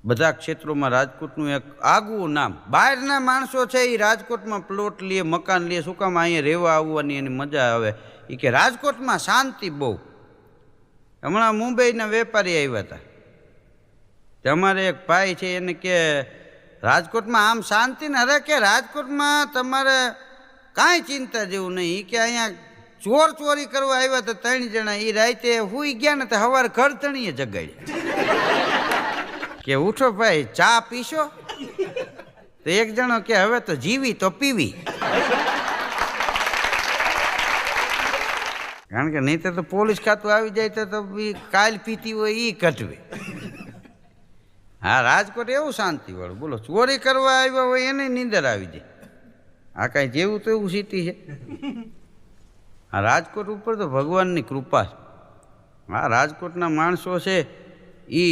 બધા ક્ષેત્રોમાં રાજકોટનું એક આગવું નામ. બહારના માણસો છે એ રાજકોટમાં પ્લોટ લે, મકાન લે, શું કામ અહીંયા રહેવા આવવાની એની મજા આવે. એ કે રાજકોટમાં શાંતિ બહુ. હમણાં મુંબઈના વેપારી આવ્યા હતા. અમારે એક ભાઈ છે એને કે રાજકોટમાં આમ શાંતિ ને. અરે કે રાજકોટમાં તમારે કાંઈ ચિંતા જેવું નહીં. એ કે અહીંયા ચોરી કરવા આવ્યા હતા 3 જણા. એ રાતે હુઈ ગયા ને તો સવારે ઘર તણીએ જગાડ્યા. કે ઉઠો ભાઈ, ચા પીશો? તો એક જણો કે હવે તો જીવી તો પીવી. કારણ કે નહીં તો પોલીસ ખાતું આવી જાય તો કાલ પીતી હોય એ કટવે. હા, રાજકોટ એવું શાંતિ વાળું. બોલો, ચોરી કરવા આવ્યા હોય એને નીંદર આવી જાય. આ કાંઈ જેવું તો એવું સિટી છે. હા, રાજકોટ ઉપર તો ભગવાનની કૃપા છે. હા, રાજકોટના માણસો છે એ